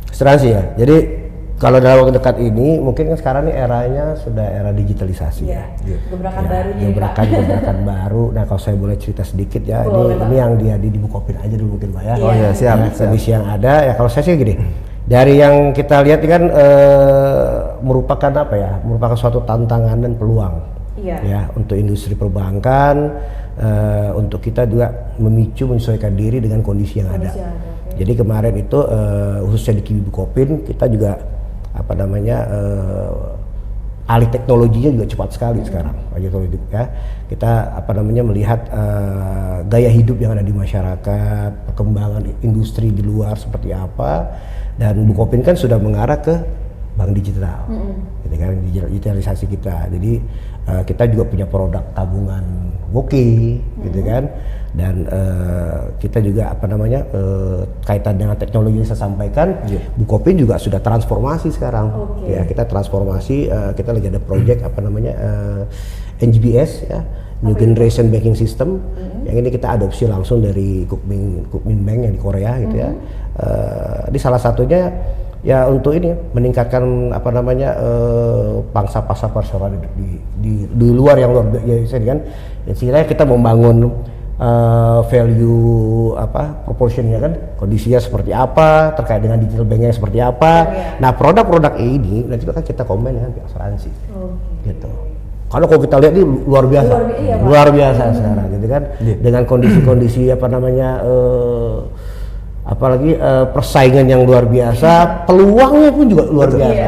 Asuransi ya. Jadi kalau dalam waktu dekat ini mungkin kan sekarang ini eranya sudah era digitalisasi ya. Gebrakan barunya gebrakan baru. Nah kalau saya boleh cerita sedikit ya, ini yang dia di Bukopin aja dulu mungkin Pak ya. Oh ya, siap. Kondisi yang ada ya kalau saya sih gini. Dari yang kita lihat ini kan merupakan suatu tantangan dan peluang ya untuk industri perbankan, untuk kita juga menyesuaikan diri dengan kondisi yang ada. Jadi kemarin itu khususnya di Bukopin kita juga alih teknologinya juga cepat sekali sekarang gitu ya. Kita melihat gaya hidup yang ada di masyarakat, perkembangan industri di luar seperti apa, dan Bukopin kan sudah mengarah ke bank digital, gitu kan, digitalisasi kita. Jadi kita juga punya produk tabungan Woki, gitu kan, dan kita juga kaitan dengan teknologi yang saya sampaikan, Bukopin juga sudah transformasi sekarang. Ya, kita transformasi, kita lagi ada project NGBS ya, New Generation Banking System. Yang ini kita adopsi langsung dari Kukmin Bank yang di Korea gitu ya. Ini salah satunya ya untuk ini meningkatkan pangsa pasar personal di luar yang luar biasa kan. Istilahnya kita membangun value proportionnya kan, kondisinya seperti apa, terkait dengan digital banknya seperti apa. Nah, produk-produk ini nanti kan kita komen dengan pihak asuransi. Gitu. Kalau kita lihat ini luar biasa, luar biasa sekarang, gitu kan, dengan kondisi-kondisi apalagi persaingan yang luar biasa, peluangnya pun juga luar biasa.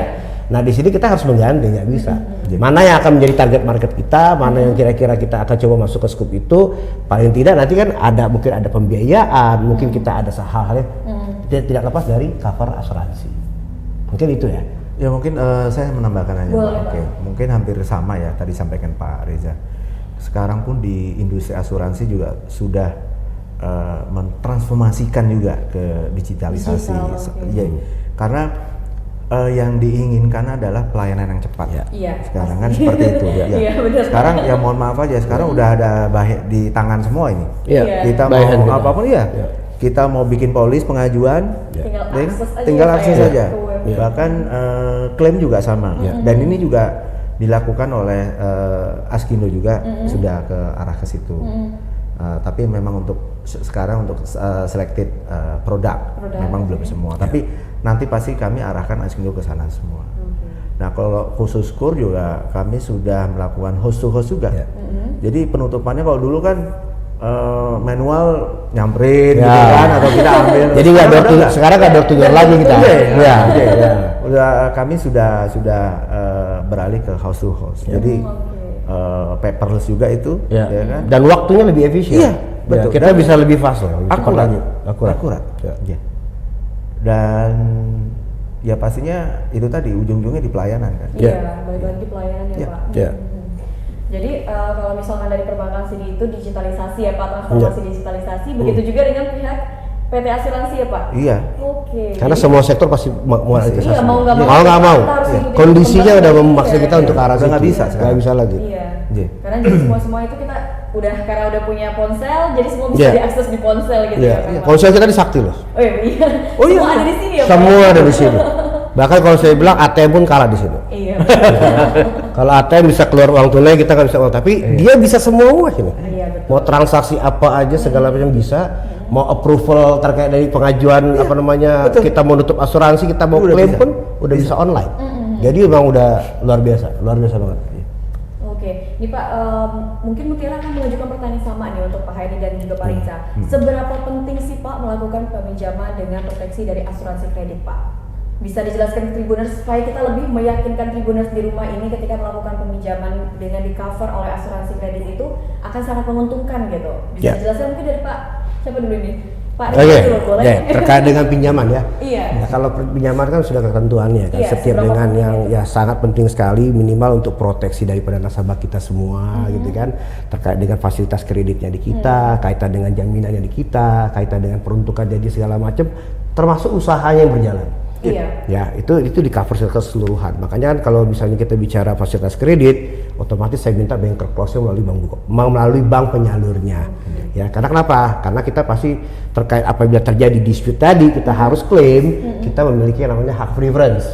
Nah, di sini kita harus menggandeng, nggak bisa. Mana yang akan menjadi target market kita, mana yang kira-kira kita akan coba masuk ke scope itu, paling tidak nanti kan mungkin ada pembiayaan, mungkin kita ada hal-hal yang tidak lepas dari cover asuransi. Mungkin itu ya. Ya mungkin saya menambahkan aja Pak. Oke, mungkin hampir sama ya tadi sampaikan Pak Reza. Sekarang pun di industri asuransi juga sudah mentransformasikan juga ke digitalisasi. Ya, karena yang diinginkan adalah pelayanan yang cepat. Sekarang kan seperti itu. Sekarang ya mohon maaf aja, sekarang udah ada di tangan semua ini. Kita mau apapun kita mau bikin polis pengajuan, tinggal akses aja. Bahkan klaim juga sama. Dan ini juga dilakukan oleh Askindo juga sudah ke arah ke situ. Tapi memang untuk sekarang untuk selected produk memang belum semua. Tapi nanti pasti kami arahkan Askindo ke sana semua. Nah, kalau khusus KUR juga kami sudah melakukan host to host juga. Jadi penutupannya kalau dulu kan manual nyamperin gitu kan, atau kita ambil. Jadi sekarang nggak door to door lagi kita. Udah kami sudah beralih ke house to house. Jadi paperless juga itu, ya kan? Dan waktunya lebih efisien. Iya, betul. Kita bisa lebih fast loh, akurat. Akurat. Dan ya pastinya itu tadi ujung-ujungnya di pelayanan kan. Balik lagi di pelayanan ya Pak. Jadi kalau misalkan dari perbankan sendiri itu digitalisasi ya Pak, transformasi digitalisasi, begitu juga dengan pihak PT asuransi ya Pak? Iya. Karena semua sektor pasti mau digitalisasi. Mau nggak mau. Kondisinya udah memaksa kita untuk arah situ. Nggak bisa lagi. Karena jadi semua itu kita karena udah punya ponsel, jadi semua bisa diakses di ponsel gitu ya Pak? Ponsel kita di Sakti loh. Semua ada di sini ya Pak? Semua ada di sini. Bahkan kalau saya bilang ATM pun kalah di sini. Kalau ATM bisa keluar uang tunai, kita nggak bisa uang, tapi dia bisa semua sini. Mau transaksi apa aja segala macam bisa. Mau approval terkait dari pengajuan kita mau nutup asuransi, kita mau klaim pun udah bisa online. Jadi memang udah luar biasa banget. Ini Pak, mungkin Mutiara akan mengajukan pertanyaan sama nih untuk Pak Haidi dan juga Pak Riza. Seberapa penting sih Pak melakukan peminjaman dengan proteksi dari asuransi kredit Pak? Bisa dijelaskan ke Tribuners supaya kita lebih meyakinkan Tribuners di rumah ini ketika melakukan peminjaman dengan di cover oleh asuransi kredit itu akan sangat menguntungkan gitu. Bisa dijelaskan mungkin dari Pak siapa dulu ini? Pak Riza dulu boleh? Terkait dengan pinjaman ya. Nah, kalau pinjaman kan sudah ketentuannya kan, setiap dengan yang sangat penting sekali minimal untuk proteksi daripada nasabah kita semua gitu kan, terkait dengan fasilitas kreditnya di kita, kaitan dengan jaminannya di kita, kaitan dengan peruntukan jadi segala macam, termasuk usahanya yang berjalan. Ya, itu di cover keseluruhan. Makanya kan kalau misalnya kita bicara fasilitas kredit, otomatis saya minta banker close melalui bank penyalurnya. Ya, karena kenapa? Karena kita pasti terkait apabila terjadi dispute tadi, kita harus klaim, kita memiliki yang namanya hak preference,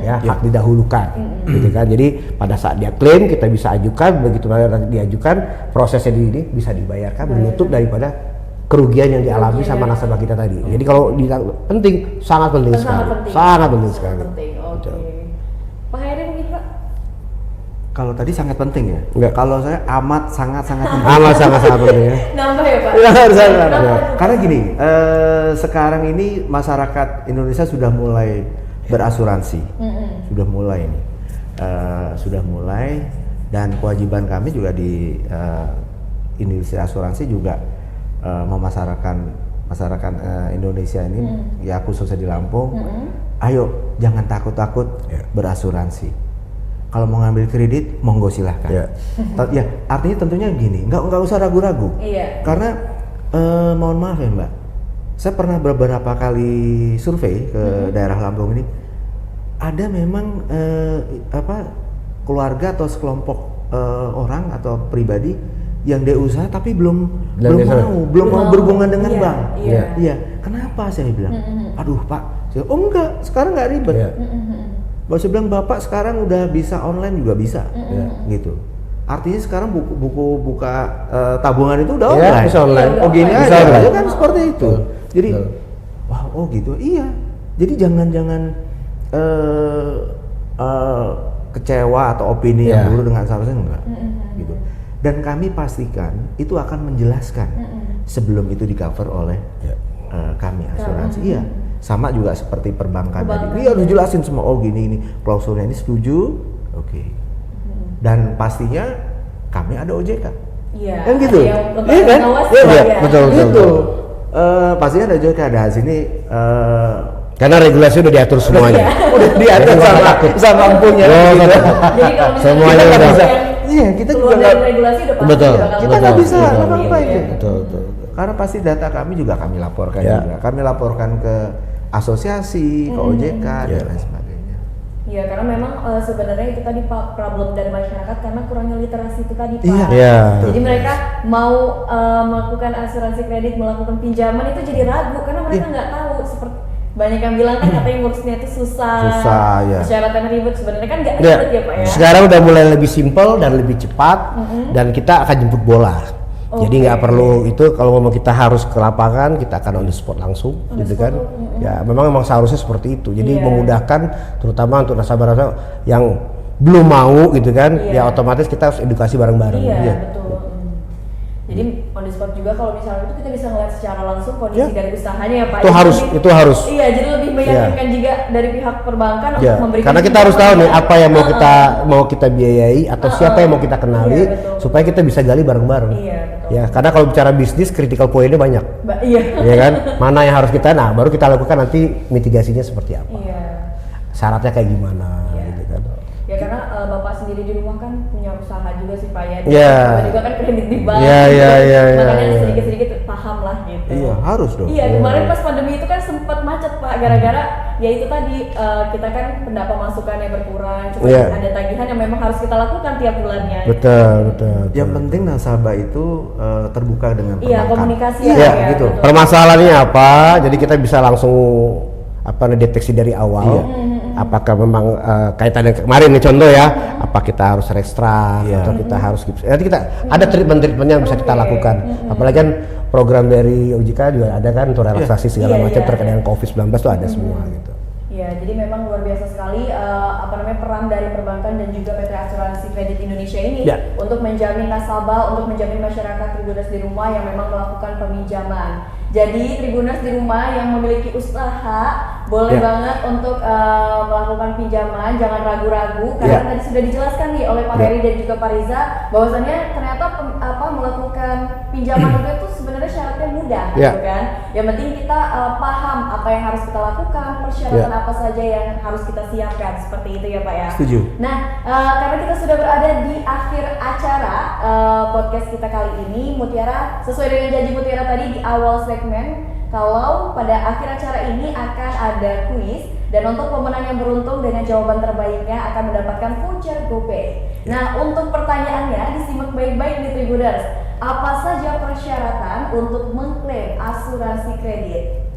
hak didahulukan, gitu kan. Jadi pada saat dia klaim, kita bisa ajukan, begitu diajukan, prosesnya ini bisa dibayarkan, menutup daripada kerugian yang dialami sama nasabah kita tadi. Jadi kalau penting, sangat penting sekali. Sangat penting sekali. Pak Hairi mungkin Pak? Kalau tadi sangat penting ya? Enggak. Kalau saya amat sangat penting. Amat sangat penting ya. Nambah ya Pak? Karena gini, sekarang ini masyarakat Indonesia sudah mulai berasuransi. Sudah mulai ini. sudah mulai, dan kewajiban kami juga di industri asuransi juga masyarakat Indonesia ini, ya khususnya di Lampung, ayo jangan takut-takut berasuransi. Kalau mau ngambil kredit, monggo silahkan. Ya, artinya tentunya gini, nggak usah ragu-ragu. Karena mohon maaf ya Mbak, saya pernah beberapa kali survei ke daerah Lampung ini, ada memang keluarga atau sekelompok orang atau pribadi yang dia usaha tapi belum mau berhubungan dengan bank. Iya. Kenapa saya bilang? Aduh Pak, oh enggak, sekarang nggak ribet. Baru saya bilang Bapak sekarang udah bisa online juga bisa, gitu. Artinya sekarang buka tabungan itu udah online. Bisa online. Oh gini aja kan seperti itu. Jadi, wah, oh gitu. Iya. Jadi jangan kecewa atau opini yang dulu dengan seharusnya enggak, gitu. Dan kami pastikan itu akan menjelaskan sebelum itu di cover oleh kami asuransi. Iya. Sama juga seperti perbankan tadi. Iya harus jelasin semua. Oh gini klausulnya ini setuju. Oke. Dan pastinya kami ada OJK. Iya. Kan gitu. Iya kan? Iya, betul. Gitu. Pastinya ada OJK, ada sini. Karena regulasi udah diatur semuanya. Udah diatur sama empunya. Jadi kalau semuanya udah. Iya, kita juga nggak regulasi udah pasti betul. Kita nggak bisa apa-apa itu. Betul. Karena pasti data kami juga kami laporkan juga. Kami laporkan ke asosiasi, ke OJK dan lain sebagainya. Iya, karena memang sebenarnya itu tadi Pak, problem dari masyarakat karena kurangnya literasi itu tadi Pak. Iya. Jadi mereka mau melakukan asuransi kredit, melakukan pinjaman itu jadi ragu karena mereka nggak tahu. Seperti banyak yang bilang kan katanya ngurusnya itu susah, persyaratan ribet, sebenarnya kan nggak ribet ya Pak ya. Sekarang udah mulai lebih simpel dan lebih cepat, dan kita akan jemput bola. Jadi nggak perlu itu, kalau ngomong kita harus ke lapangan, kita akan on the spot langsung, gitu kan? Ya memang seharusnya seperti itu. Jadi memudahkan, terutama untuk nasabah yang belum mau, gitu kan? Ya otomatis kita harus edukasi bareng-bareng. Iya betul. Jadi on the spot juga kalau misalnya itu kita bisa ngeliat secara langsung kondisi dari usahanya ya Pak. Itu harus. Iya, jadi lebih meyakinkan juga dari pihak perbankan untuk memberikan. Karena kita harus tahu nih apa yang mau kita biayai atau siapa yang mau kita kenali, supaya kita bisa gali bareng-bareng. Iya, betul. Ya, karena kalau bicara bisnis critical point-nya banyak. Iya kan? Mana yang harus kita, baru kita lakukan nanti mitigasinya seperti apa. Iya. Syaratnya kayak gimana gitu kan. Ya karena Bapak sendiri di rumah kan punya usaha juga sih Pak ya. Iya. Juga kan kredit di bank. Iya. Makanya sedikit-sedikit paham lah gitu. Iya, harus dong. Iya, kemarin pas pandemi itu kan sempat macet Pak gara-gara ya itu tadi kita kan masukannya berkurang, cuma ada tagihan yang memang harus kita lakukan tiap bulannya. Betul. Yang penting nasabah itu terbuka dengan perbankan. Iya, komunikasi ya, gitu. Permasalahannya apa? Jadi kita bisa langsung deteksi dari awal. Apakah memang kaitannya kemarin nih contoh ya, apa kita harus rekstrak atau kita harus nanti kita ada treatment yang bisa kita lakukan. Apalagi kan program dari OJK juga ada kan untuk relaksasi segala macam terkait dengan COVID-19 tuh ada semua gitu. Ya, jadi memang luar biasa sekali peran dari perbankan dan juga PT Asuransi Kredit Indonesia ini untuk menjamin nasabah, untuk menjamin masyarakat Tribuners di rumah yang memang melakukan peminjaman. Jadi Tribuners di rumah yang memiliki usaha boleh banget untuk melakukan pinjaman, jangan ragu-ragu karena tadi sudah dijelaskan nih oleh Pak Heri dan juga Pak Riza bahwasannya ternyata melakukan pinjaman itu sebenarnya syaratnya mudah, gitu kan? Yang penting kita paham apa yang harus kita lakukan, persyaratan apa saja yang harus kita siapkan, seperti itu ya Pak ya. Setuju. Nah, karena kita sudah berada di akhir acara podcast kita kali ini, Mutiara sesuai dengan janji Mutiara tadi di awal segmen, kalau pada akhir acara ini akan ada kuis dan untuk pemenang yang beruntung dengan jawaban terbaiknya akan mendapatkan voucher GoPay. Nah, untuk pertanyaannya disimak baik-baik di Tribuners. Apa saja persyaratan untuk mengklaim asuransi kredit?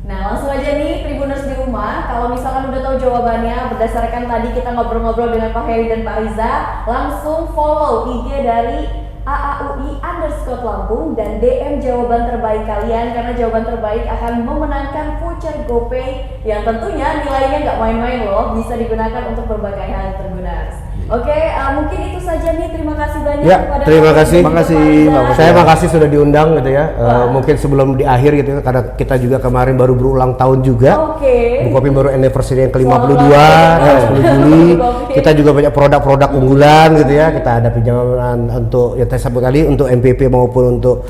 Nah, langsung aja nih Tribuners di rumah, kalau misalkan udah tahu jawabannya berdasarkan tadi kita ngobrol-ngobrol dengan Pak Heri dan Pak Riza, langsung follow IG dari AAUI_Lampung dan DM jawaban terbaik kalian karena jawaban terbaik akan memenangkan voucher GoPay yang tentunya nilainya nggak main-main loh, bisa digunakan untuk berbagai hal Tribuners. Oke, mungkin itu saja nih. Terima kasih banyak Ya, kepada terima Pak kasih. Rizal. Terima kasih, Pak Bos. Saya makasih sudah diundang gitu ya. Wah. Mungkin sebelum di akhir gitu ya, karena kita juga kemarin baru berulang tahun juga. Oke. Bukopin baru anniversary yang ke-52 Selamat ya, 10 Juli. Bukopin. Kita juga banyak produk-produk unggulan gitu ya. Kita ada pinjaman untuk yang saya sebut tadi untuk MPP maupun untuk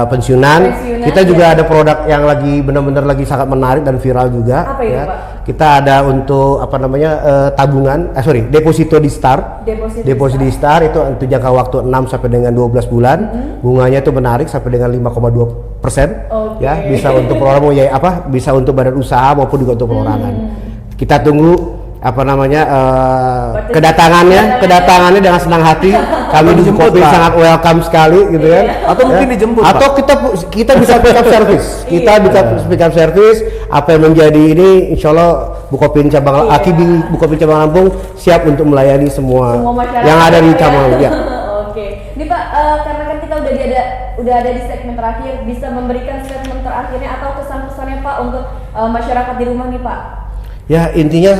pensiunan. Kita juga ada produk yang lagi benar-benar lagi sangat menarik dan viral juga. Apa itu, ya. Pak? Kita ada untuk tabungan, deposito di Star. Deposito di Star itu untuk jangka waktu 6 sampai dengan 12 bulan. Bunganya itu menarik sampai dengan 5,2%. Oke. Ya, bisa untuk program bisa untuk badan usaha maupun juga untuk perorangan. Kita tunggu kedatangannya dengan senang hati. Kami di Bukopin sangat welcome sekali gitu kan. Atau mungkin dijemput, atau kita bisa pick up service. Kita bisa pick up service. Apa yang menjadi ini insyaallah Bukopin cabang Bukopin cabang Lampung siap untuk melayani semua masyarakat yang ada di cabang ya. Oke, ini Pak, karena kan kita udah ada di segmen terakhir, bisa memberikan statement terakhirnya atau kesan-kesannya Pak untuk masyarakat di rumah nih Pak. Ya intinya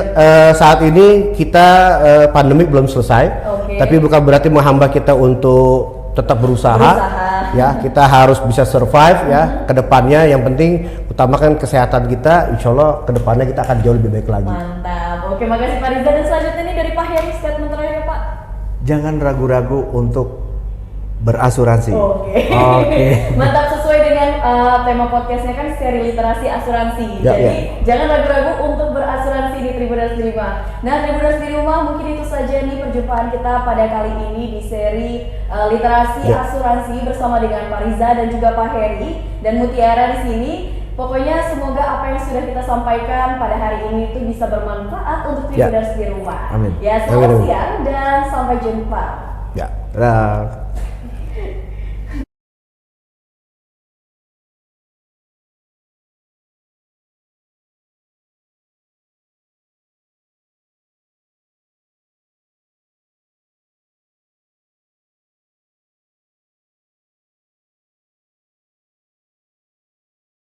saat ini kita pandemi belum selesai, tapi bukan berarti menghambat kita untuk tetap berusaha. Ya kita harus bisa survive ya kedepannya. Yang penting utamakan kesehatan kita. Insya Allah kedepannya kita akan jauh lebih baik lagi. Mantap. Oke, makasih Pak Rizal. Dan selanjutnya ini dari Pak Heri, statement terakhir Pak. Jangan ragu-ragu untuk berasuransi. Oke. Mantap, sesuai dengan tema podcastnya kan seri literasi asuransi. Jadi jangan ragu-ragu untuk berasuransi di Tribuners di Rumah. Nah, Tribuners di Rumah, mungkin itu saja nih perjumpaan kita pada kali ini di seri literasi asuransi bersama dengan Pak Riza dan juga Pak Heri dan Mutiara di sini. Pokoknya semoga apa yang sudah kita sampaikan pada hari ini itu bisa bermanfaat untuk Tribuners di Rumah. Amin. Ya, selamat siang dan sampai jumpa. Ya. Dadah.